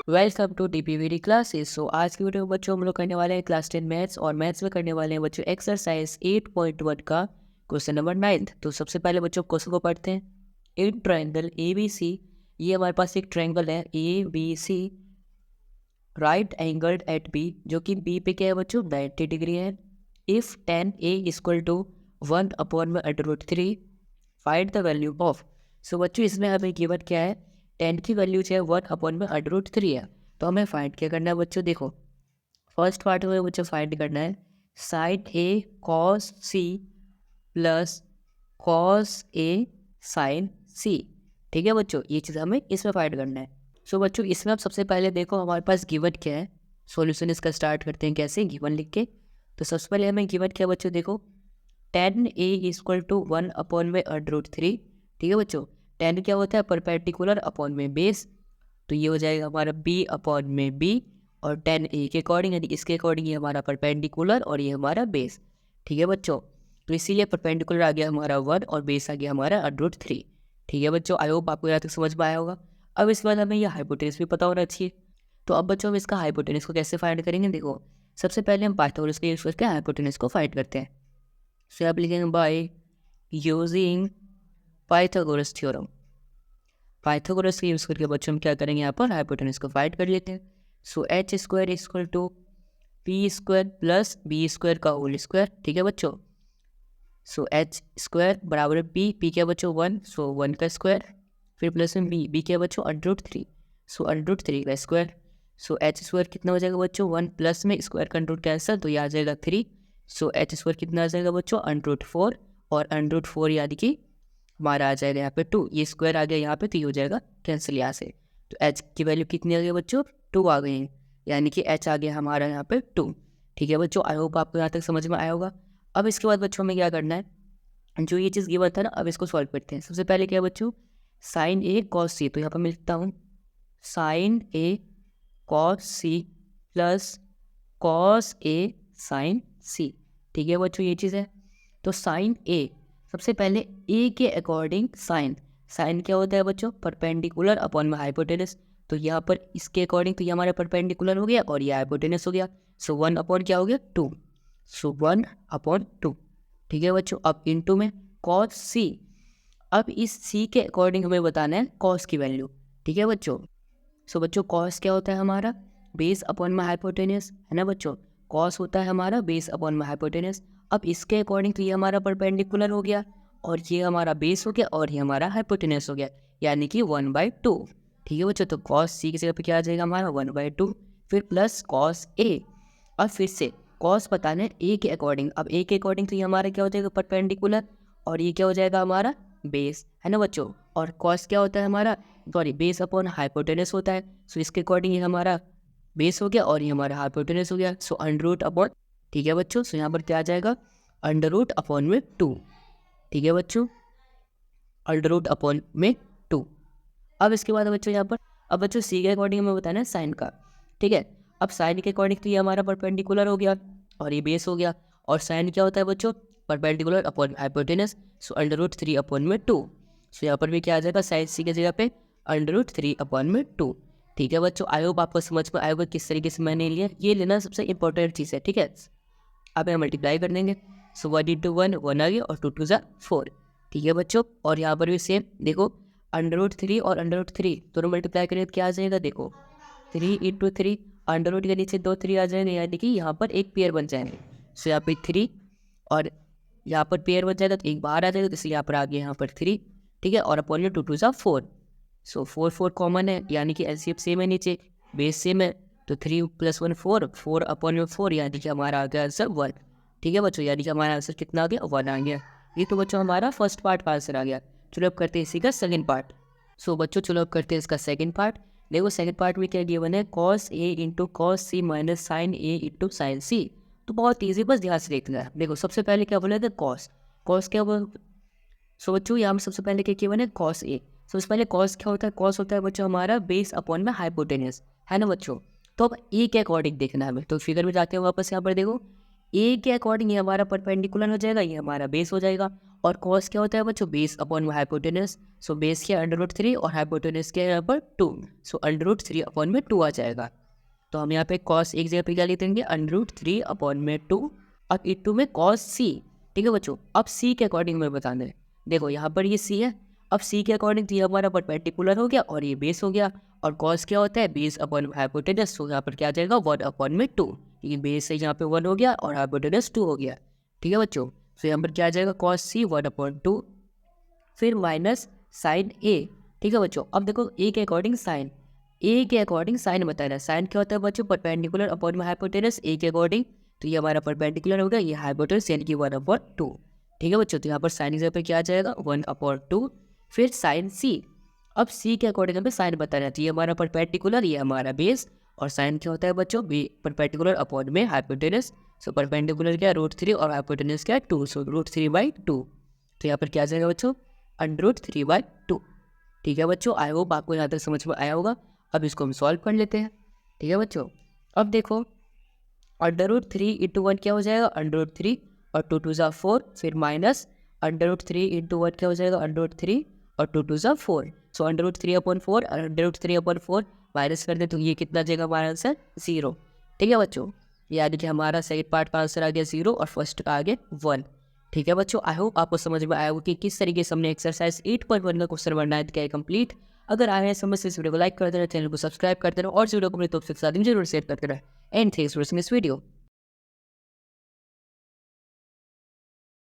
Welcome to DPVD classes. So आज की video में बच्चों हम लोग करने वाले हैं क्लास 10 मैथ्स और मैथ्स में करने वाले हैं बच्चों एक्सरसाइज 8.1 का क्वेश्चन नंबर 9। तो सबसे पहले बच्चों क्वेश्चन को पढ़ते हैं। इन ट्रायंगल ए बी सी, ये हमारे पास एक ट्रायंगल है A B C right angled at B, जो कि बी पे क्या है बच्चों 90 डिग्री है। If tan A equal to 1 upon में √3, find the value of. So बच्चों इसमें हमें गिवन क्या है, tan की वैल्यू जो है 1 अपॉन में √3 है। तो हमें फाइंड क्या करना है बच्चों, देखो फर्स्ट पार्ट में बच्चों फाइंड करना है sign A cos C plus cos A sign सी। ठीक है बच्चों, ये चीज़ हमें इसमें फाइंड करना है। सो बच्चों इसमें आप सबसे पहले देखो हमारे पास गिवन क्या है, सॉल्यूशन इसका स्टार्ट करते हैं कैसे, गिवन लिख के। तो सबसे पहले हमें गिवन क्या बच्चों, देखो tan A equal to 1 upon में √3। ठीक है बच्चों, tan क्या होता है परपेंडिकुलर अपॉन में बेस, तो ये हो जाएगा हमारा b अपॉन में b, और tan ए के अकॉर्डिंग यानी इसके अकॉर्डिंग ये हमारा परपेंडिकुलर और ये हमारा बेस। ठीक है बच्चों, तो इसीलिए परपेंडिकुलर आ गया हमारा 1 और बेस आ गया हमारा √3। ठीक है बच्चों, आई होप आपको यहाँ तक समझ में आया होगा। अब इसके बाद हमें ये हाइपोटेनस भी पता होना चाहिए। तो अब बच्चों हम इसका हाइपोटेनस को कैसे फाइंड करेंगे, देखो सबसे पहले हम पाइथागोरस का यूज करके हाइपोटेनस को फाइंड करते हैं। सो आप लिखेंगे by using Pythagoras theorem. Pythagoras का यूज़ करके बच्चों हम क्या करेंगे, यहाँ पर हाइपोटेनस को फाइंड कर लेते हैं। So H square equal to P square plus B square का होल स्क्वायर। ठीक है बच्चों, सो एच स्क्वायर बराबर पी क्या बच्चों 1, सो 1 का स्क्वायर, फिर प्लस में बी क्या बच्चों √3, सो √3 का स्क्वायर। सो एच स्क्वायर कितना हो जाएगा बच्चों 1 प्लस में स्क्वायर का √ कैंसिल, तो ये आ जाएगा 3। सो एच स्क्वायर कितना आ जाएगा बच्चों √4, और √4 यानी कि हमारा आ जाएगा यहाँ पे 2, ये स्क्वायर आ गया यहाँ पे तो ये हो जाएगा कैंसिल यहाँ से। तो एच की वैल्यू कितनी आ गई बच्चों 2 आ गई है, यानी कि एच आ गया हमारा यहाँ पे 2। ठीक है बच्चों, आई होप आपको यहाँ तक समझ में आया होगा। अब इसके बाद बच्चों हमें क्या करना है, जो ये चीज़ गिवन था ना, अब इसको सॉल्व करते हैं। सबसे पहले क्या बच्चों साइन ए कॉस सी, तो यहाँ पर मैं लिखता हूँ sign A cos C plus cos A sign सी। ठीक है बच्चों, ये चीज़ है। तो साइन ए, सबसे पहले ए के अकॉर्डिंग साइन, साइन क्या होता है बच्चों परपेंडिकुलर अपॉन में हाइपोटेनस, तो यहाँ पर इसके अकॉर्डिंग तो ये हमारा परपेंडिकुलर हो गया और ये हाइपोटेनस हो गया। सो 1 अपॉन क्या हो गया 2, सो 1 अपॉन 2। ठीक है बच्चों, अब इनटू में कॉस सी, अब इस सी के अकॉर्डिंग हमें बताना है कॉस की वैल्यू। ठीक है बच्चों, सो बच्चों कॉस क्या होता है हमारा बेस अपॉन में हाइपोटेनस, है ना बच्चों, कॉस होता है हमारा बेस अपॉन में हाइपोटेनस। अब इसके अकॉर्डिंग तो ये हमारा परपेंडिकुलर हो गया, और ये हमारा बेस हो गया, और ये हमारा हाइपोटेनस हो गया, यानी कि 1/2। ठीक है बच्चों, तो कॉस सी की जगह पे क्या आ जाएगा हमारा 1/2, फिर प्लस कॉस ए। अब फिर से कॉस बताना है ए के अकॉर्डिंग, अब ए के अकॉर्डिंग तो ये हमारा क्या हो जाएगा परपेंडिकुलर, और ये क्या हो जाएगा हमारा बेस, है ना बच्चों। और कॉस क्या होता है हमारा, सॉरी बेस अपॉन हाइपोटेनस होता है, सो इसके अकॉर्डिंग ये हमारा बेस हो गया और ये हमारा हाइपोटेनस हो गया। सो अंडर अपॉन, ठीक है बच्चों, सो यहाँ पर क्या आ जाएगा अंडर अपॉन में 2। ठीक है बच्चों, अंडर अपॉन में 2। अब इसके बाद बच्चों यहाँ पर, अब बच्चों सी के अकॉर्डिंग हमें बताना है साइन का। ठीक है, अब साइन के अकॉर्डिंग तो ये हमारा परपेंडिकुलर हो गया और ये बेस हो गया, और साइन क्या होता है बच्चों परपेंडिकुलर अपॉन हाइपोटेनस, सो √3 अपॉन में 2। सो यहाँ पर भी क्या आ जाएगा साइन सी की जगह पे √3 अपॉन में 2। ठीक है बच्चों, आई होप आपको समझ में आएगा किस तरीके से मैंने लिया, ये लेना सबसे इंपॉर्टेंट चीज़ है। ठीक है, अब यहाँ मल्टीप्लाई कर देंगे, सो 1 × 1 1 आ गया, और 2 2 4। ठीक है बच्चों, और यहाँ पर भी सेम देखो √3 और √3 दोनों मल्टीप्लाई करें तो क्या आ जाएगा, देखो 3 × 3, अंडर के नीचे 2 3 आ जाएंगे, यानी कि यहाँ पर एक पेयर बन जाएंगे। सो यहाँ पर 3 और यहाँ पर पेयर बन जाएगा तो एक बाहर आ जाएगा, तो इसलिए यहाँ पर आ गया यहाँ पर 3। ठीक है, और अपॉन 2 2 4, सो 4 4 कॉमन है, यानी कि एलसीएम सेम है, नीचे बेस सेम है, तो 3 + 1 4, 4 अपॉन में 4, यानी कि हमारा आ गया आंसर 1। ठीक है बच्चों, यानी कि हमारा आंसर कितना आ गया 1 आ गया। ये तो बच्चों हमारा फर्स्ट पार्ट का आंसर आ गया। चलो अब करते हैं इसी का सेकंड पार्ट। सो बच्चों चलो अब करते हैं इसका सेकंड पार्ट। देखो सेकंड पार्ट में क्या गिवन है, cos A × cos C - sin A × sin C। तो बहुत ईजी, बस ध्यान से देखना है। देखो सबसे पहले क्या बोला था cos, cos क्या बोल, सो बच्चों यहाँ में सबसे पहले क्या गिवन है cos A। सबसे पहले cos क्या होता है, cos होता है बच्चों हमारा बेस अपॉन में हाइपोटेनस, है ना बच्चों। तो अब A के अकॉर्डिंग देखना है हमें, तो फिगर में जाते हैं वापस, यहाँ पर देखो A के अकॉर्डिंग ये हमारा परपेंडिकुलर हो जाएगा, ये हमारा बेस हो जाएगा, और कॉस क्या होता है बच्चों, base upon hypotenuse. So base क्या √3 और हाइपोटेनस क्या है यहाँ पर 2। सो √3 अपॉन में 2 आ जाएगा। तो हम यहाँ पे कॉस एक जगह पे क्या लिख देंगे, √3 अपॉन में 2। अब इंटू में कॉस सी। ठीक है बच्चों, अब सी के अकॉर्डिंग में बताना है। देखो यहाँ पर ये सी है, अब सी के अकॉर्डिंग तो ये हमारा परपेंडिकुलर हो गया और ये बेस हो गया। और कॉस क्या होता है, बेस अपॉन हाइपोटेनस। तो यहाँ पर क्या आ जाएगा 1 अपॉन में 2, क्योंकि बेस है यहाँ पे 1 हो गया और हाइपोटेनस 2 हो गया। ठीक है बच्चों, तो यहाँ पर क्या आ जाएगा कॉस सी 1 अपॉन 2, फिर माइनस साइन ए। ठीक है बच्चों, अब देखो ए के अकॉर्डिंग साइन, ए के अकॉर्डिंग साइन बताना है। साइन क्या होता है बच्चों, परपेंडिकुलर अपॉन में हाइपोटेनस ए के अकॉर्डिंग। तो ये हमारा परपेंडिकुलर होगा, ये हाइपोटेनस यानी कि 1 अपॉन 2। ठीक है बच्चों, तो यहाँ पर साइन की जगह पे क्या आ जाएगा 1 अपॉन 2, फिर साइन सी। अब सी के अकॉर्डिंग हमें साइन बताना है, तो ये हमारा परपेंडिकुलर, ये हमारा बेस। और साइन क्या होता है बच्चों, परपेंडिकुलर अपॉन में हाइपोटेनस। सो परपेंडिकुलर क्या है √3 और हाइपोटेनस क्या है 2, सो √3/2। तो यहाँ पर क्या आ जाएगा बच्चों, √3/2। ठीक है बच्चों, आई होप आपको यहाँ तक समझ में आया होगा। अब इसको हम सॉल्व कर लेते हैं। ठीक है बच्चों, अब देखो √3 इंटू 1 क्या हो जाएगा, √3 और 2 2 ज़ा 4, फिर माइनस √3 इंटू 1 क्या हो जाएगा, √3 और 2 2 ज़ा 4। सो √3/4 और √3/4 माइनस कर दे तो ये कितना जाएगा हमारा आंसर 0। ठीक है बच्चों, यानी कि हमारा सेकंड पार्ट का आंसर आ गया 0 और फर्स्ट का आ गया 1। ठीक है बच्चों, आई होप आपको समझ में आया होगा कि किस तरीके से हमने एक्सरसाइज 8.1 का क्वेश्चन नंबर 9 किया है कंप्लीट। अगर आए हैं समझ से इस वीडियो को लाइक कर देना, चैनल को सब्सक्राइब कर देना और इस वीडियो को अपने दोस्तों के साथ जरूर शेयर करते रहे। And thanks for watching this video.